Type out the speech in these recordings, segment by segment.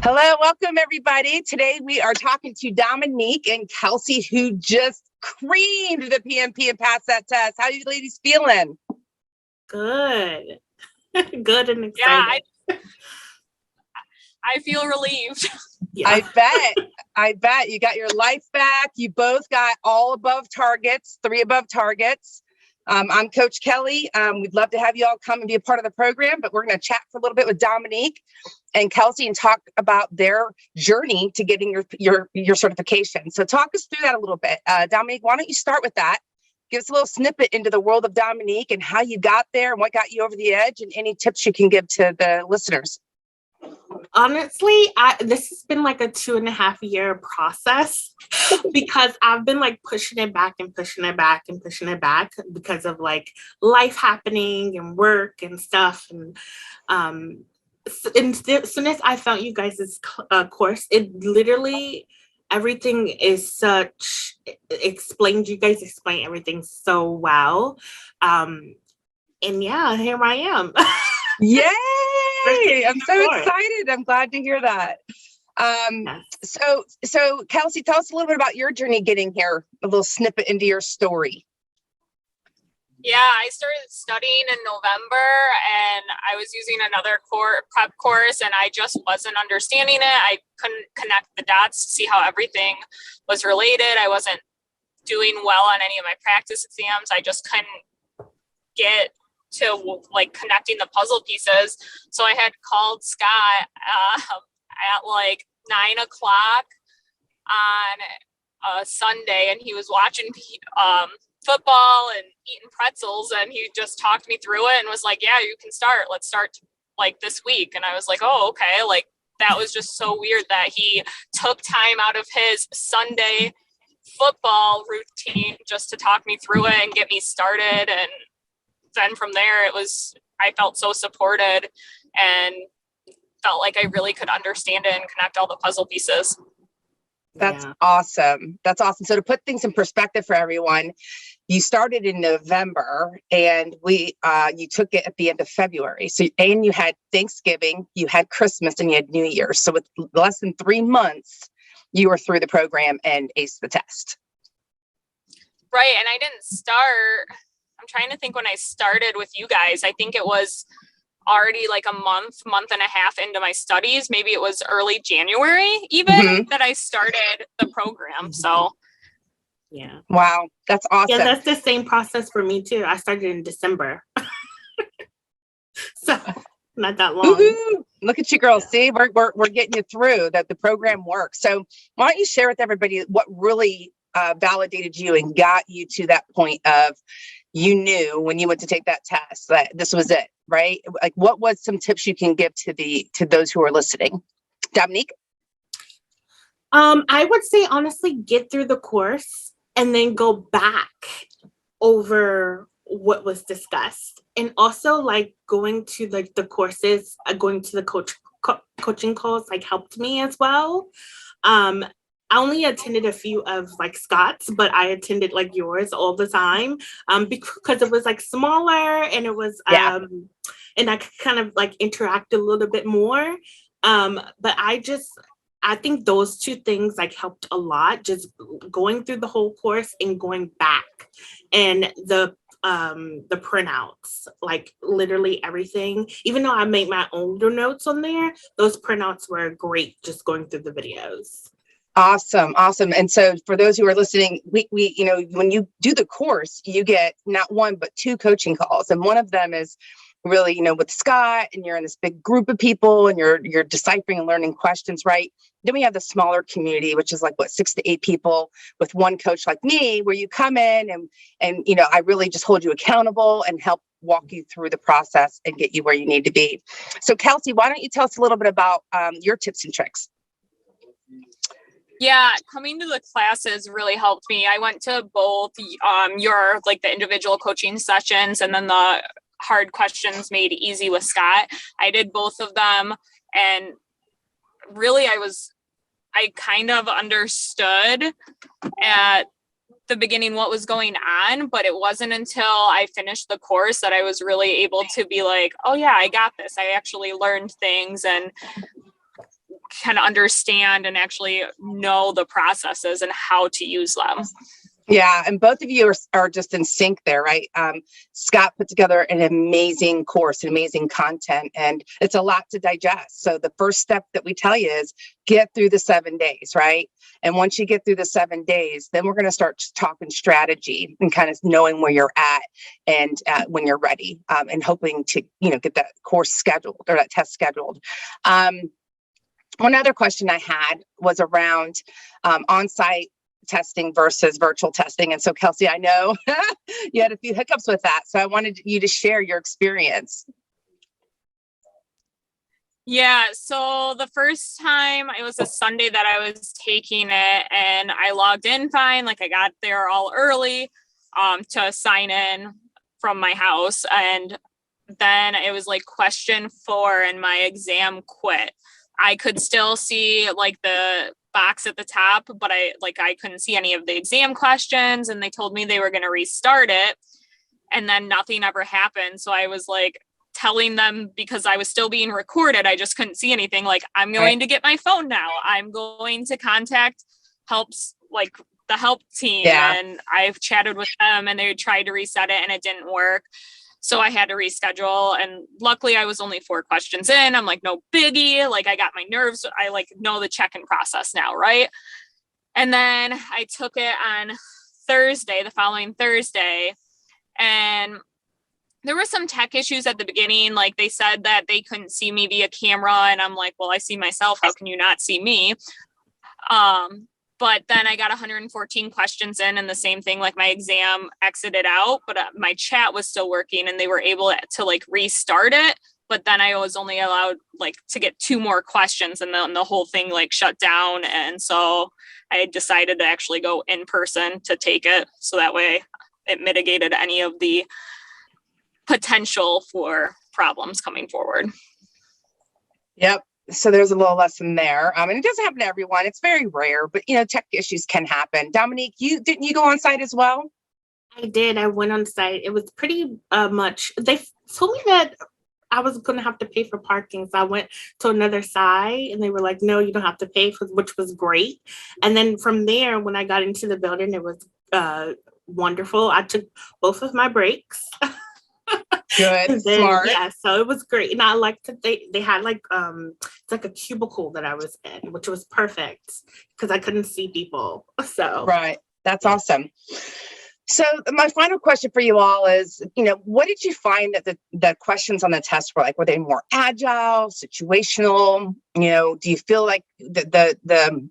Hello, welcome everybody. Today we are talking to Dominique and Kelsey, who just creamed the PMP and passed that test. How are you ladies feeling? Good. Good and excited. Yeah, I feel relieved. Yeah. I bet you got your life back. You both got all above targets, 3 above targets. I'm Coach Kelly. We'd love to have you all come and be a part of the program, but we're going to chat for a little bit with Dominique and Kelsey and talk about their journey to getting your certification. So talk us through that a little bit. Dominique, why don't you start with that? Give us a little snippet into the world of Dominique and how you got there and what got you over the edge and any tips you can give to the listeners. Honestly, this has been like a 2.5 year process because I've been like pushing it back and pushing it back and pushing it back because of like life happening and work and stuff. And as soon as I found you guys' course, it literally, everything is such explained. You guys explain everything so well. And yeah, here I am. Yay! I'm so excited. I'm glad to hear that. So Kelsey, tell us a little bit about your journey getting here, a little snippet into your story. Yeah, I started studying in November and I was using another prep course and I just wasn't understanding it. I couldn't connect the dots to see how everything was related. I wasn't doing well on any of my practice exams. I just couldn't get to like connecting the puzzle pieces. So I had called Scott at like 9 o'clock on a Sunday and he was watching football and eating pretzels and he just talked me through it and was like, yeah, you can start. Let's start like this week. And I was like, oh, okay. Like that was just so weird that he took time out of his Sunday football routine just to talk me through it and get me started. And then from there, I felt so supported and felt like I really could understand it and connect all the puzzle pieces. That's awesome. That's awesome. So to put things in perspective for everyone, you started in November and you took it at the end of February. So, and you had Thanksgiving, you had Christmas and you had New Year's. So with less than 3 months, you were through the program and aced the test. Right. And I didn't start, I'm trying to think when I started with you guys, I think it was already like a month and a half into my studies. Maybe it was early January even that I started the program. So yeah. Wow. That's awesome. Yeah, that's the same process for me too. I started in December. So not that long. Woo-hoo. Look at you girls. Yeah. See, we're getting you through that. The program works. So why don't you share with everybody what really validated you and got you to that point of you knew when you went to take that test that this was it, right? Like what was some tips you can give to those who are listening? Dominique? I would say honestly, get through the course and then go back over what was discussed. And also like going to like the courses, going to the coaching calls like helped me as well. I only attended a few of like Scott's, but I attended like yours all the time because it was like smaller and it was and I could kind of like interact a little bit more. But I think those 2 things like helped a lot, just going through the whole course and going back and the printouts, like literally everything. Even though I made my own notes on there, those printouts were great just going through the videos. Awesome. And so for those who are listening, we when you do the course, you get not 1, but 2 coaching calls. And one of them is really, with Scott and you're in this big group of people and you're deciphering and learning questions, right? Then we have the smaller community, which is like 6 to 8 people with one coach like me, where you come in and I really just hold you accountable and help walk you through the process and get you where you need to be. So Kelsey, why don't you tell us a little bit about your tips and tricks? Yeah, coming to the classes really helped me. I went to both your like the individual coaching sessions and then the hard questions made easy with Scott. I did both of them and really I kind of understood at the beginning what was going on, but it wasn't until I finished the course that I was really able to be like, oh yeah, I got this. I actually learned things and can understand and actually know the processes and how to use them. Yeah, and both of you are just in sync there, right? Scott put together an amazing course, amazing content, and it's a lot to digest. So the first step that we tell you is get through the 7 days, right? And once you get through the 7 days, then we're going to start talking strategy and kind of knowing where you're at and when you're ready, and hoping to, get that course scheduled or that test scheduled. One other question I had was around on-site testing versus virtual testing. And so, Kelsey, I know you had a few hiccups with that. So I wanted you to share your experience. Yeah, so the first time it was a Sunday that I was taking it, and I logged in fine. Like, I got there all early to sign in from my house. And then it was like question 4 and my exam quit. I could still see like the box at the top, but I couldn't see any of the exam questions, and they told me they were going to restart it, and then nothing ever happened. So I was like telling them, because I was still being recorded, I just couldn't see anything, like, I'm going to get my phone now. I'm going to contact the help team. Yeah. And I've chatted with them, and they tried to reset it and it didn't work. So I had to reschedule, and luckily I was only 4 questions in. I'm like, no biggie. Like, I got my nerves. I know the check-in process now. Right. And then I took it on Thursday, the following Thursday, and there were some tech issues at the beginning. Like, they said that they couldn't see me via camera, and I'm like, well, I see myself. How can you not see me? But then I got 114 questions in, and the same thing, like, my exam exited out, but my chat was still working, and they were able to restart it. But then I was only allowed to get 2 more questions, and then the whole thing shut down. And so I decided to actually go in person to take it. So that way it mitigated any of the potential for problems coming forward. Yep. So there's a little lesson there. And it doesn't happen to everyone. It's very rare, but tech issues can happen. Dominique, didn't you go on site as well? I did. I went on site. It was pretty much, they told me that I was going to have to pay for parking. So I went to another side, and they were like, no, you don't have to pay, which was great. And then from there, when I got into the building, it was wonderful. I took both of my breaks. Good, smart. Yeah, so it was great. And I liked that they had it's like a cubicle that I was in, which was perfect because I couldn't see people. So right. That's awesome. So my final question for you all is, what did you find that the questions on the test were like? Were they more agile, situational? Do you feel like the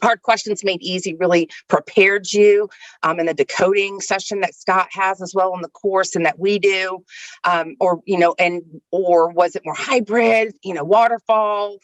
hard questions made easy really prepared you in the decoding session that Scott has as well in the course and that we do, or was it more hybrid, waterfall,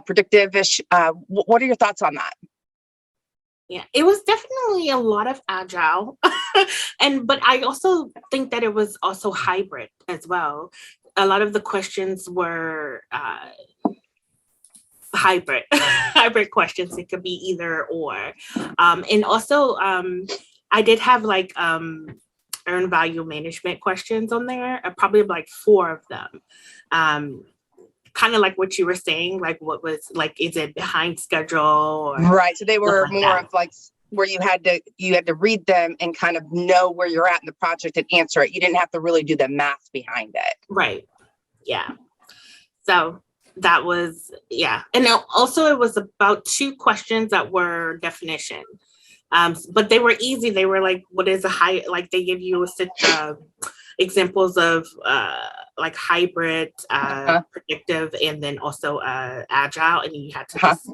predictive-ish? What are your thoughts on that? Yeah, it was definitely a lot of agile, but I also think that it was also hybrid as well. A lot of the questions were hybrid questions. It could be either or. And also I did have earned value management questions on there, probably 4 of them. Kind of like what you were saying, what was is it behind schedule? Right. So they were more of where you had to read them and kind of know where you're at in the project and answer it. You didn't have to really do the math behind it. Right. Yeah. So that was, yeah. And also it was about 2 questions that were definition. But they were easy. They were what is a high, they give you examples of hybrid, predictive, and then also agile. And you had to just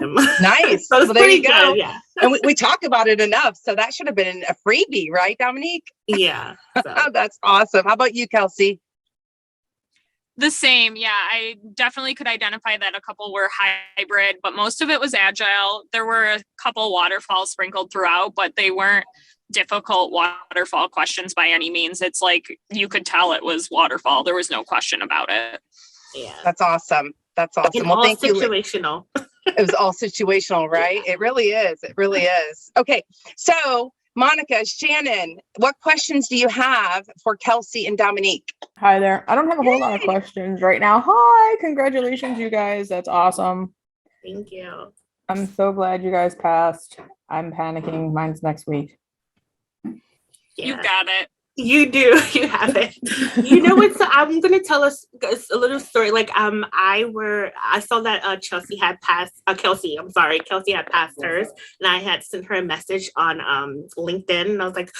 nice. So well, there you go. Good, yeah. And we talk about it enough. So that should have been a freebie, right, Dominique? Yeah. So. That's awesome. How about you, Kelsey? The same. Yeah, I definitely could identify that a couple were hybrid, but most of it was agile. There were a couple waterfalls sprinkled throughout, but they weren't difficult waterfall questions by any means. It's you could tell it was waterfall. There was no question about it. Yeah. That's awesome. That's awesome. Well, thank you. Situational. It was all situational, right? Yeah. It really is. It really is. Okay. So Monica, Shannon, what questions do you have for Kelsey and Dominique? Hi there. I don't have a whole lot of questions right now. Hi, congratulations, you guys. That's awesome. Thank you. I'm so glad you guys passed. I'm panicking. Mine's next week. You Yeah. got it. You do. You have it. You know what? So I'm gonna tell us a little story. Like I saw that Chelsea had passed. Kelsey, I'm sorry, Kelsey had passed hers, and I had sent her a message on LinkedIn, and I was like,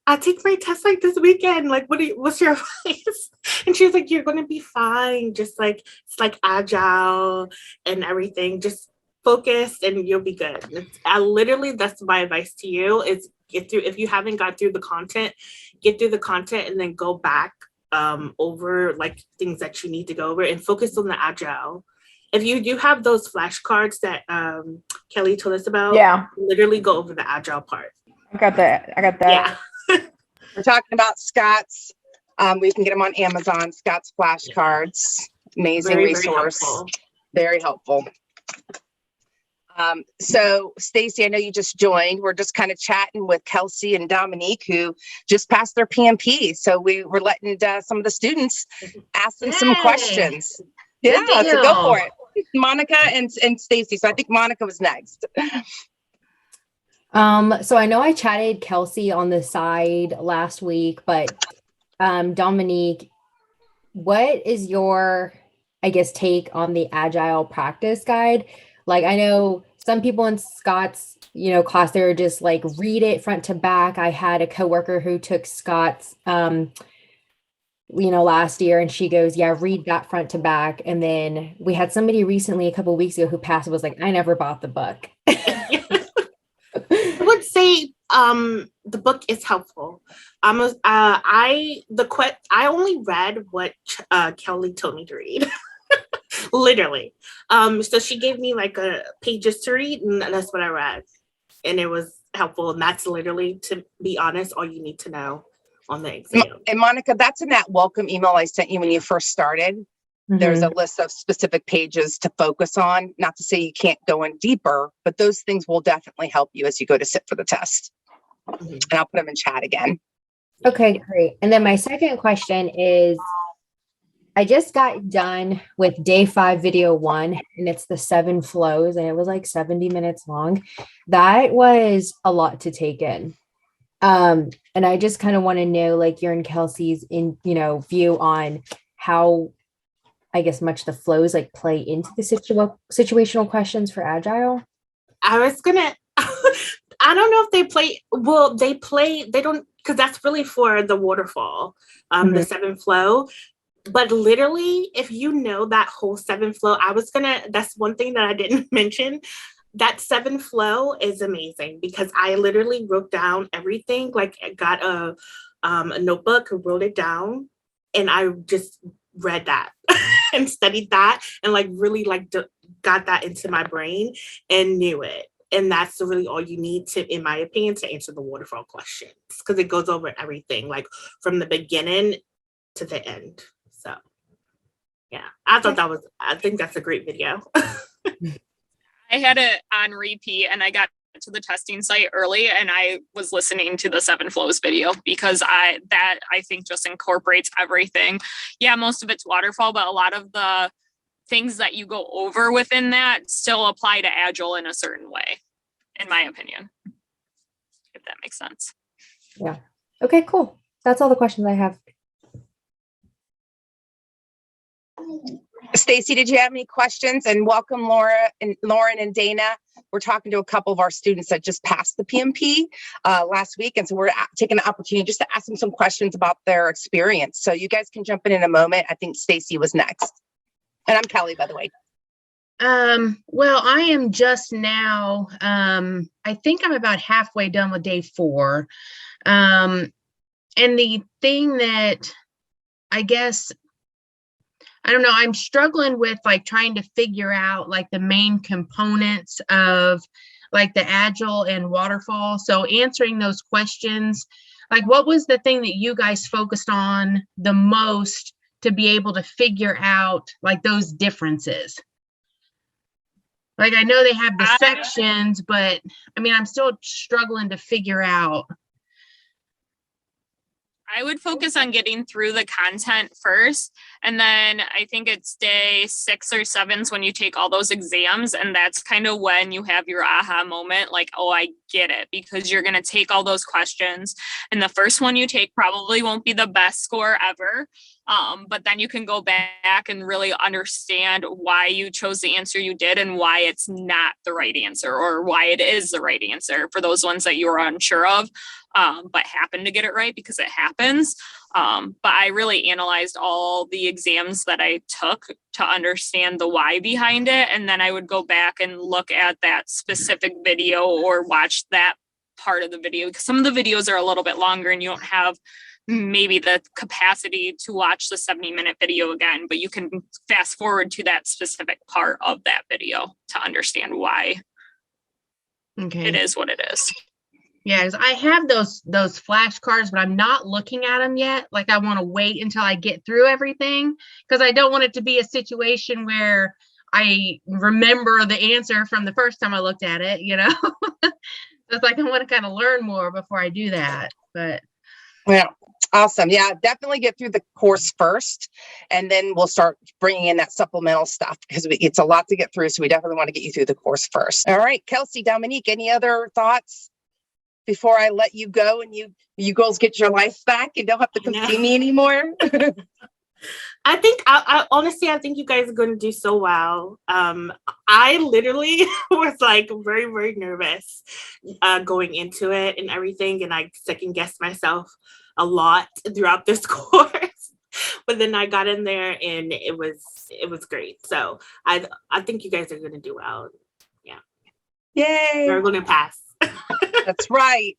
I take my test like this weekend. Like, what's your advice? And she was like, you're gonna be fine. Just like it's like agile and everything. Just focus, and you'll be good. That's my advice to you. Is get through. If you haven't got through the content, get through the content and then go back over like things that you need to go over and focus on the agile. If you do have those flashcards that Kelly told us about, Yeah, literally go over the agile part. I got that. Yeah. We're talking about Scott's. We can get them on Amazon. Scott's flashcards, amazing Very, very resource, helpful. very helpful. So Stacy, I know you just joined. We're just kind of chatting with Kelsey and Dominique, who just passed their PMP. So we were letting some of the students ask them some Yay. questions. Good Yeah, so go deal. for it. Monica and Stacy. So I think Monica was next. So I know I chatted Kelsey on the side last week, but Dominique, what is your, I guess, take on the Agile practice guide? Like, I know some people in Scott's, class, they were just like, read it front to back. I had a coworker who took Scott's, last year, and she goes, yeah, read that front to back. And then we had somebody recently, a couple of weeks ago, who passed, was like, I never bought the book. I would say the book is helpful. I only read what Kelly told me to read. Literally. So she gave me like pages to read, and that's what I read. And it was helpful. And that's literally, to be honest, all you need to know on the exam. And Monica, that's in that welcome email I sent you when you first started. There's a list of specific pages to focus on. Not to say you can't go in deeper, but those things will definitely help you as you go to sit for the test. And I'll put them in chat again. Okay, great. And then my second question is, I just got done with day 5, video 1, and it's the 7 flows, and it was like 70 minutes long. That was a lot to take in. And I just kind of want to know, like, your and Kelsey's view on how, I guess, much the flows like play into the situational questions for Agile. I was gonna, I don't know if they play, they don't, because that's really for the waterfall, the 7 flow. But literally, if you know that whole 7 flow, that's one thing that I didn't mention. That 7 flow is amazing because I literally wrote down everything, like I got a notebook, wrote it down, and I just read that and studied that and like really like got that into my brain and knew it. And that's really all you need to, in my opinion, to answer the waterfall questions, because it goes over everything, like from the beginning to the end. So yeah, I think that's a great video. I had it on repeat and I got to the testing site early and I was listening to the 7 flows video because I think just incorporates everything. Yeah, most of it's waterfall, but a lot of the things that you go over within that still apply to Agile in a certain way, in my opinion, if that makes sense. Yeah. Okay, cool. That's all the questions I have. Stacy, did you have any questions? And welcome, Laura and Lauren and Dana. We're talking to a couple of our students that just passed the PMP last week. And so we're taking the opportunity just to ask them some questions about their experience. So you guys can jump in a moment. I think Stacy was next. And I'm Kelly, by the way. Well, I am just now, I think I'm about halfway done with day 4. And the thing that I guess, I don't know, I'm struggling with like trying to figure out like the main components of like the Agile and waterfall. So answering those questions, like what was the thing that you guys focused on the most to be able to figure out like those differences? Like, I know they have the sections, but I mean, I'm still struggling to figure out. I would focus on getting through the content first. And then I think it's day 6 or 7 when you take all those exams. And that's kind of when you have your aha moment, like, oh, I get it, because you're going to take all those questions. And the first one you take probably won't be the best score ever. But then you can go back and really understand why you chose the answer you did and why it's not the right answer, or why it is the right answer for those ones that you were unsure of, but happened to get it right, because it happens. But I really analyzed all the exams that I took to understand the why behind it. And then I would go back and look at that specific video or watch that part of the video, because some of the videos are a little bit longer and you don't have maybe the capacity to watch the 70-minute video again, but you can fast forward to that specific part of that video to understand why it is what it is. Yeah, 'cause I have those flashcards, but I'm not looking at them yet. Like, I want to wait until I get through everything, because I don't want it to be a situation where I remember the answer from the first time I looked at it, you know? So it's like I want to kind of learn more before I do that. But Yeah. Awesome. Yeah, definitely get through the course first, and then we'll start bringing in that supplemental stuff, because it's a lot to get through. So we definitely want to get you through the course first. All right, Kelsey, Dominique, any other thoughts before I let you go and you girls get your life back and don't have to come see me anymore? I think I honestly, I think you guys are going to do so well. I literally was like very, very nervous going into it and everything. And I second guessed myself a lot throughout this course, but then I got in there and it was great. So I think you guys are going to do well. Yeah. Yay. We're going to pass. That's right.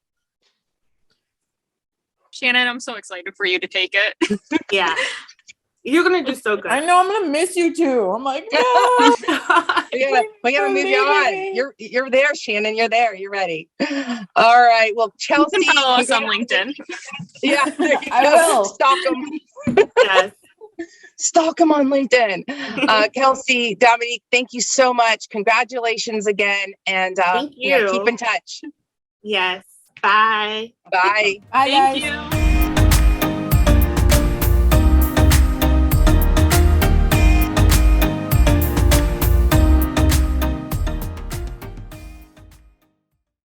Shannon, I'm so excited for you to take it. Yeah. You're going to do so good. I know I'm going to miss you too. I'm like, no. we gotta move you on. You're there, Shannon. You're there. You're ready. All right. Well, Chelsea, You can follow us on LinkedIn. Yeah, I will. Stalk them. Yes. Stalk them on LinkedIn. Kelsey, Dominique, thank you so much. Congratulations again. And Thank you. keep in touch. Yes. Bye. Bye. Bye, Thank guys. you.